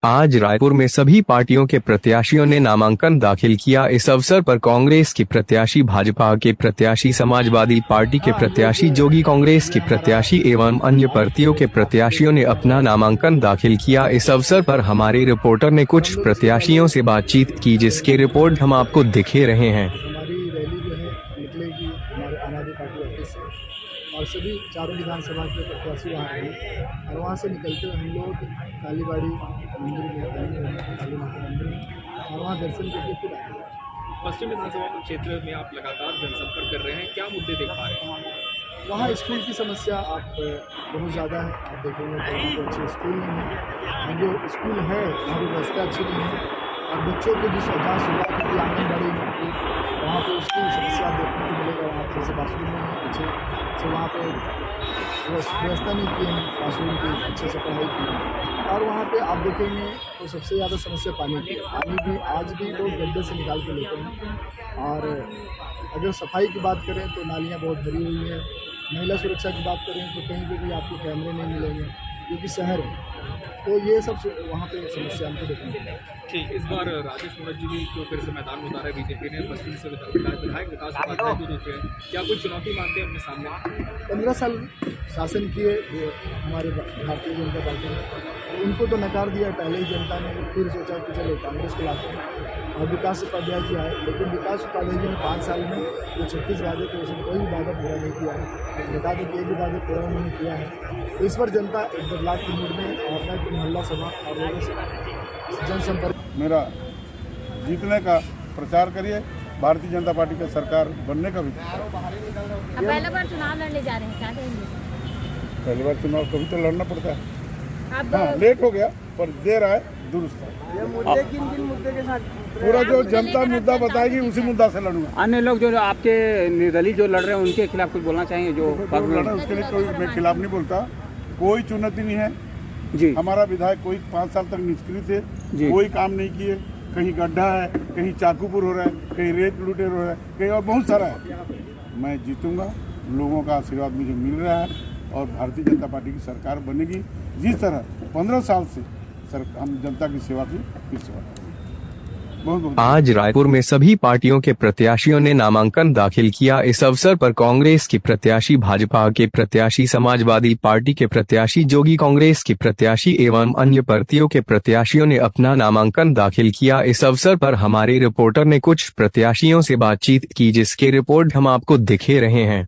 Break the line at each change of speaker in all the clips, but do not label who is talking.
आज रायपुर में सभी पार्टियों के प्रत्याशियों ने नामांकन दाखिल किया। इस अवसर पर कांग्रेस के प्रत्याशी, भाजपा के प्रत्याशी, समाजवादी पार्टी के प्रत्याशी, जोगी कांग्रेस के प्रत्याशी एवं अन्य पार्टियों के प्रत्याशियों ने अपना नामांकन दाखिल किया। इस अवसर पर हमारे रिपोर्टर ने कुछ प्रत्याशियों से बातचीत की, जिसके रिपोर्ट हम आपको दिखे रहे हैं।
हमारी रैली जो है निकलेगी हमारे आम आदमी पार्टी ऑफिस से और सभी चारों विधानसभा के प्रत्याशी वहाँ आएंगे और वहाँ से निकलते हुए हम लोग कालीबाड़ी मंदिर में आएंगे, काली माता मंदिर में, और वहाँ दर्शन करके फिर आएंगे।
पश्चिम विधानसभा क्षेत्र में आप लगातार जनसंपर्क कर रहे हैं, क्या मुद्दे देख पा रहे हैं?
वहाँ स्कूल की समस्या आप बहुत ज़्यादा है। आप देखेंगे तो वहाँ अच्छे स्कूल नहीं है, और जो स्कूल है वहाँ की व्यवस्था अच्छी नहीं है, और बच्चों को जिस जहाँ शुरुआत होती है आंगनबाड़ी में वहाँ पे उसकी समस्या देखने को मिलेगा। वहाँ जैसे बाथरूम में अच्छे से वहाँ पे व्यवस्था नहीं की है, बाथरूम की अच्छे से पढ़ाई की है। और वहाँ पे आप देखेंगे तो सबसे ज़्यादा समस्या पानी की है। पानी भी आज भी लोग गड्ढे से निकाल के लेते हैं। और अगर सफाई की बात करें तो नालियाँ बहुत भरी हुई हैं। महिला सुरक्षा की बात करें तो कहीं पर भी आपको कैमरे नहीं मिलेंगे, क्योंकि शहर है। तो ये सब वहाँ पे समस्या हमको देखने को मिलेगी।
ठीक, इस बार राजेश मूरत जी भी तो फिर से मैदान में उतारा है बीजेपी ने, पश्चिम से विधायक विकास उपाध्याय भी दूसरे हैं, क्या कोई चुनौती मानते हैं अपने सामने? 15
साल शासन किए हमारे भारतीय जनता पार्टी ने, उनको तो नकार दिया पहले ही जनता ने, फिर सोचा कि चलो कांग्रेस को लाते हैं और विकास उपाध्याय जी आए। लेकिन विकास उपाध्याय जी ने 5 साल में जो 36 वादे थे उसमें कोई भी वादा पूरा नहीं किया है। बता दें कि एक भी वादे पूरा उन्होंने किया है। तो इस पर जनता एक बदलाव की मूड में और कि मोहल्ला सभा और लोगों से जनसंपर्क
मेरा जीतने का प्रचार करिए, भारतीय जनता पार्टी का सरकार बनने का भी।
अब पहला बार चुनाव लड़ने जा रहे हैं, क्या कहेंगे?
पहली बार चुनाव कभी तो लड़ना पड़ता है।
अब
हाँ, लेट हो गया पर देर आए दुरुस्त है।
ये मुद्दे किन मुद्दे के साथ
पूरा जो जनता मुद्दा बताएगी उसी मुद्दा से लड़ूंगा।
अन्य लोग जो आपके निर्दलीय जो लड़ रहे हैं उनके खिलाफ कुछ बोलना चाहेंगे? जो
लड़ा उसके लिए कोई मैं खिलाफ नहीं बोलता, कोई चुनौती नहीं है
जी।
हमारा विधायक कोई 5 साल तक निष्क्रिय थे, कोई काम नहीं किए। कहीं गड्ढा है, कहीं चाकूपुर हो रहा है, कहीं रेत लुटेर हो रहा है, कहीं और बहुत सारा है। मैं जीतूंगा, लोगों का आशीर्वाद मुझे मिल रहा है और भारतीय जनता पार्टी की सरकार बनेगी। जिस तरह 15 साल से हम जनता की सेवा की फिर सेवा करेंगे।
आज रायपुर में सभी पार्टियों के प्रत्याशियों ने नामांकन दाखिल किया। इस अवसर पर कांग्रेस के प्रत्याशी, भाजपा के प्रत्याशी, समाजवादी पार्टी के प्रत्याशी, जोगी कांग्रेस के प्रत्याशी एवं अन्य पार्टियों के प्रत्याशियों ने अपना नामांकन दाखिल किया। इस अवसर पर हमारे रिपोर्टर ने कुछ प्रत्याशियों से बातचीत की, जिसके रिपोर्ट हम आपको दिखे रहे हैं।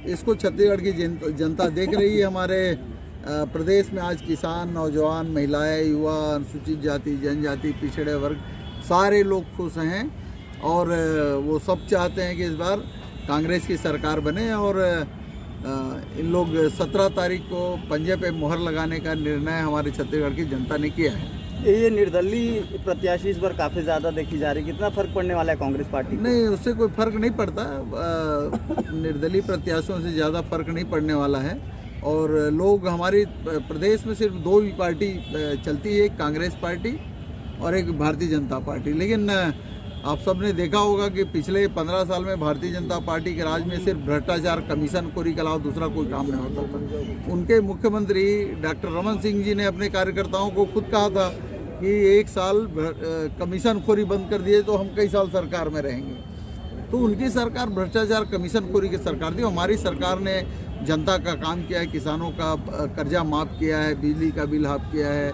इसको छत्तीसगढ़ की जनता देख रही है। हमारे प्रदेश में आज किसान, नौजवान, महिलाएं, युवा, अनुसूचित जाति, जनजाति, पिछड़े वर्ग सारे लोग खुश हैं और वो सब चाहते हैं कि इस बार कांग्रेस की सरकार बने। और इन लोग 17 तारीख को पंजे पे मोहर लगाने का निर्णय हमारे छत्तीसगढ़ की जनता ने किया है।
ये निर्दलीय प्रत्याशी इस बार काफ़ी ज़्यादा देखी जा रही है, कितना फर्क पड़ने वाला है कांग्रेस पार्टी को?
नहीं, उससे कोई फर्क नहीं पड़ता। निर्दलीय प्रत्याशियों से ज़्यादा फर्क नहीं पड़ने वाला है। और लोग हमारे प्रदेश में सिर्फ 2 ही पार्टी चलती है, एक कांग्रेस पार्टी और एक भारतीय जनता पार्टी। लेकिन आप सब ने देखा होगा कि पिछले 15 साल में भारतीय जनता पार्टी के राज में सिर्फ भ्रष्टाचार, कमीशनखोरी के अलावा दूसरा कोई काम नहीं होता था। उनके मुख्यमंत्री डॉक्टर रमन सिंह जी ने अपने कार्यकर्ताओं को खुद कहा था कि 1 साल कमीशनखोरी बंद कर दिए तो हम कई साल सरकार में रहेंगे। तो उनकी सरकार भ्रष्टाचार, कमीशनखोरी की सरकार थी। हमारी सरकार ने जनता का काम किया है, किसानों का कर्जा माफ़ किया है, बिजली का बिल हाफ किया है,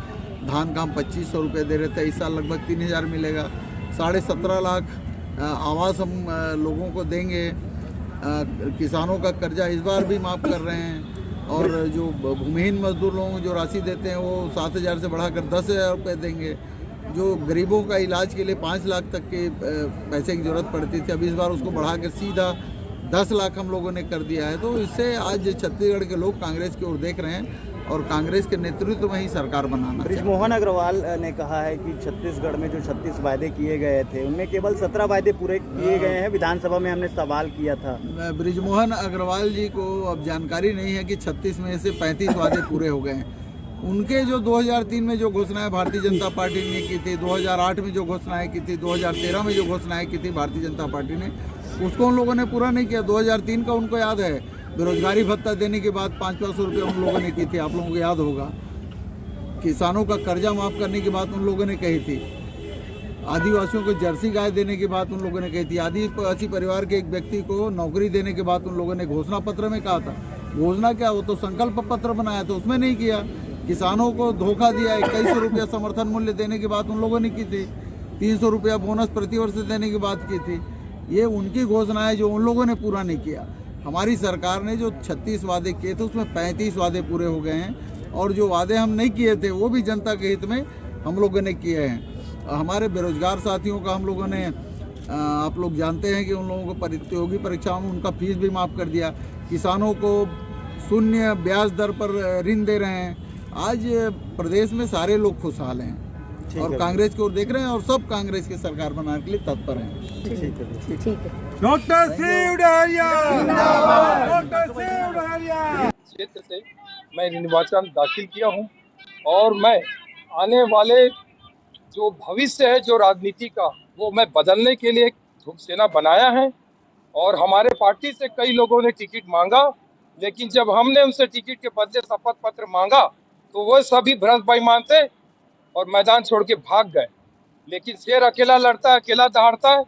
धान का हम 2500 रुपये दे रहे थे, इस साल लगभग 3000 मिलेगा। 17.5 लाख आवास हम लोगों को देंगे। किसानों का कर्जा इस बार भी माफ़ कर रहे हैं। और जो भूमिहीन मजदूर लोगों को जो राशि देते हैं वो 7000 से बढ़ाकर 10,000 रुपये देंगे। जो गरीबों का इलाज के लिए 5 लाख तक के पैसे की ज़रूरत पड़ती थी, अब इस बार उसको बढ़ाकर सीधा 10 लाख हम लोगों ने कर दिया है। तो इससे आज छत्तीसगढ़ के लोग कांग्रेस की ओर देख रहे हैं और कांग्रेस के नेतृत्व में ही सरकार बनाना।
बृजमोहन अग्रवाल ने कहा है कि छत्तीसगढ़ में जो 36 वायदे किए गए थे उनमें केवल 17 वायदे पूरे किए गए हैं। विधानसभा में हमने सवाल किया था।
बृजमोहन अग्रवाल जी को अब जानकारी नहीं है कि 36 में से 35 वादे पूरे हो गए हैं। उनके जो 2003 में जो घोषणाएं भारतीय जनता पार्टी ने की थी, 2008 में जो घोषणाएं की थी, 2013 में जो घोषणाएं की थी भारतीय जनता पार्टी ने, उसको उन लोगों ने पूरा नहीं किया। 2003 का उनको याद है, बेरोजगारी भत्ता देने के बाद 500-500 रुपये उन लोगों ने की थी, आप लोगों को याद होगा। किसानों का कर्जा माफ करने की बात उन लोगों ने कही थी, आदिवासियों को जर्सी गाय देने की बात उन लोगों ने कही थी, आदिवासी परिवार के एक व्यक्ति को नौकरी देने की बात उन लोगों ने घोषणा पत्र में कहा था। घोषणा क्या, वो तो संकल्प पत्र बनाया था, उसमें नहीं किया। किसानों को धोखा दिया, 2100 रुपया समर्थन मूल्य देने की बात उन लोगों ने की थी, 300 रुपया बोनस प्रतिवर्ष देने की बात की थी। ये उनकी घोषणा है जो उन लोगों ने पूरा नहीं किया। हमारी सरकार ने जो 36 वादे किए थे उसमें 35 वादे पूरे हो गए हैं, और जो वादे हम नहीं किए थे वो भी जनता के हित में हम लोगों ने किए हैं। हमारे बेरोजगार साथियों का हम लोगों ने, आप लोग जानते हैं कि उन लोगों को प्रतियोगी परीक्षाओं में उनका फीस भी माफ़ कर दिया। किसानों को शून्य ब्याज दर पर ऋण दे रहे हैं। आज प्रदेश में सारे लोग खुशहाल हैं और कांग्रेस की ओर देख रहे हैं, और सब कांग्रेस की सरकार बनाने के लिए तत्पर हैं।
ठीक है।
डॉक्टर शिव डहरिया डॉक्टर शिव डहरिया
क्षेत्र से मैं निर्वाचन दाखिल किया हूं, और मैं आने वाले जो भविष्य है जो राजनीति का, वो मैं बदलने के लिए धूप सेना बनाया है। और हमारे पार्टी से कई लोगों ने टिकट मांगा, लेकिन जब हमने उनसे टिकट के बदले शपथ पत्र मांगा तो वो सभी भ्रष्ट बेईमान थे और मैदान छोड़ के भाग गए। लेकिन शेर अकेला लड़ता है, अकेला दहाड़ता है,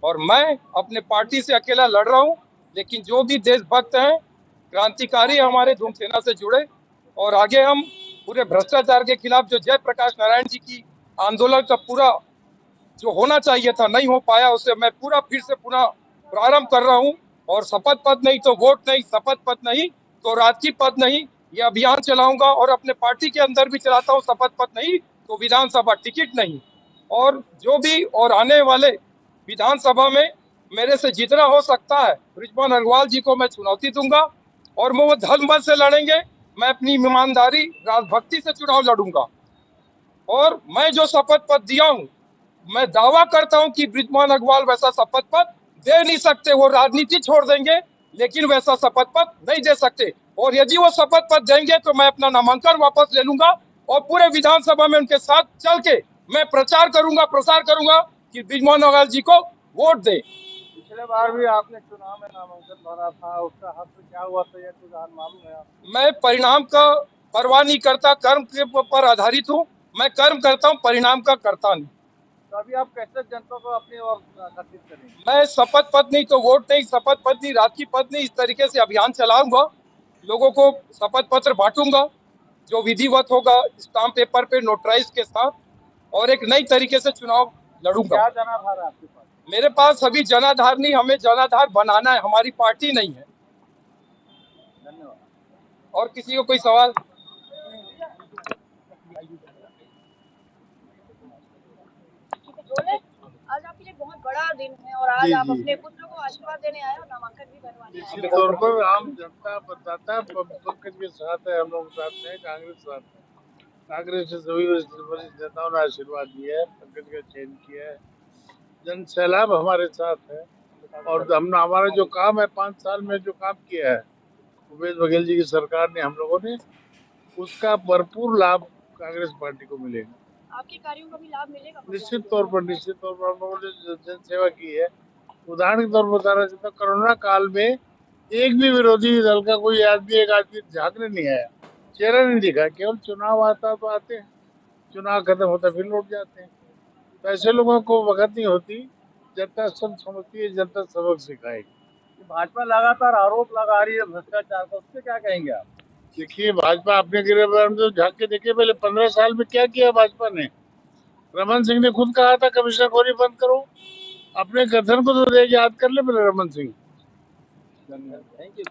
और मैं अपने पार्टी से अकेला लड़ रहा हूं। लेकिन जो भी देशभक्त हैं, क्रांतिकारी हमारे धूम सेना से जुड़े, और आगे हम पूरे भ्रष्टाचार के खिलाफ जो जयप्रकाश नारायण जी की आंदोलन का पूरा जो होना चाहिए था नहीं हो पाया, उसे मैं पूरा फिर से पुनः प्रारंभ कर रहा हूं। और शपथ पत्र नहीं तो वोट नहीं, शपथ पत्र नहीं तो राजकीय पद नहीं, ये अभियान चलाऊंगा। और अपने पार्टी के अंदर भी चलाता हूं, शपथ पत्र नहीं तो विधानसभा टिकट नहीं। और जो भी और आने वाले विधानसभा में मेरे से जितना हो सकता है, बृजमोहन अग्रवाल जी को मैं चुनौती दूंगा, और वो धर्म से लड़ेंगे। मैं अपनी ईमानदारी राजभक्ति से चुनाव लड़ूंगा। और मैं जो शपथ पत्र दिया हूं, मैं दावा करता हूं कि बृजमोहन अग्रवाल वैसा शपथ पत्र दे नहीं सकते। वो राजनीति छोड़ देंगे, लेकिन वैसा शपथ पत्र नहीं दे सकते। और यदि वो शपथ पत्र देंगे तो मैं अपना नामांकन वापस ले लूंगा, और पूरे विधानसभा में उनके साथ चल के मैं प्रचार करूंगा, प्रसार करूंगा कि बृजमोहन अग्रवाल जी को वोट दे।
पिछले बार भी आपने चुनाव में नामांकन भरा था, उसका हक क्या हुआ था, यह कुछ मालूम है?
मैं परिणाम का परवाह नहीं करता, कर्म के पर आधारित हूँ। मैं कर्म करता हूँ, परिणाम का करता नहीं।
तो अभी आप कैसे जनता को अपनी ओर आकर्षित करेंगे?
मैं शपथ पत्र नहीं तो वोट नहीं, शपथ पत्र नहीं राजकीय पद नहीं, इस तरीके से अभियान चलाऊंगा। लोगों को शपथ पत्र बांटूंगा, जो विधिवत होगा स्टाम्प पेपर पे नोटराइज के साथ, और एक नई तरीके से चुनाव लड़ूंगा।
क्या जनाधार है आपके पास?
मेरे पास अभी जनाधार नहीं, हमें जनाधार बनाना है, हमारी पार्टी नहीं है।
धन्यवाद।
और किसी को कोई सवाल?
आज आपके लिए बहुत बड़ा दिन है, और आज आप अपने पुत्र को आशीर्वाद देने आए और नामांकन भी करवाने आए।
निश्चित तौर पर आम जनता बताता पंकज के साथ है, हम लोग साथ हैं, कांग्रेस साथ है। कांग्रेस से सभी वरिष्ठ नेताओं ने आशीर्वाद दिया है, पंकज का चयन किया है। जन सैलाब हमारे साथ है, और हम हमारा जो काम है 5 साल में जो काम किया है भूपेश बघेल जी की सरकार ने, हम लोगों ने, उसका भरपूर लाभ कांग्रेस पार्टी को मिलेगा।
आपके कार्यों का भी लाभ मिलेगा?
निश्चित तौर पर हम लोगों ने जन सेवा की है। उदाहरण के तौर पर बताना चाहता हूँ, कोरोना काल में एक भी विरोधी दल का कोई आदमी, एक आदमी झांकने नहीं आया, चेहरा नहीं दिखा। केवल चुनाव आता तो आते हैं, चुनाव खत्म होता फिर लौट जाते हैं। तो ऐसे लोगों को वक्त नहीं होती, जनता सब समझती है, जनता सबक सिखाएगी।
भाजपा लगातार आरोप लगा रही है भ्रष्टाचार का, उससे क्या कहेंगे आप?
देखिए, भाजपा अपने गिरफ्तार में झांक के देखिए, पहले 15 साल में क्या किया भाजपा ने। रमन सिंह ने खुद कहा था कमिश्नर खोरी बंद करो, अपने कथन को तो याद कर ले पहले रमन सिंह।
Thank you.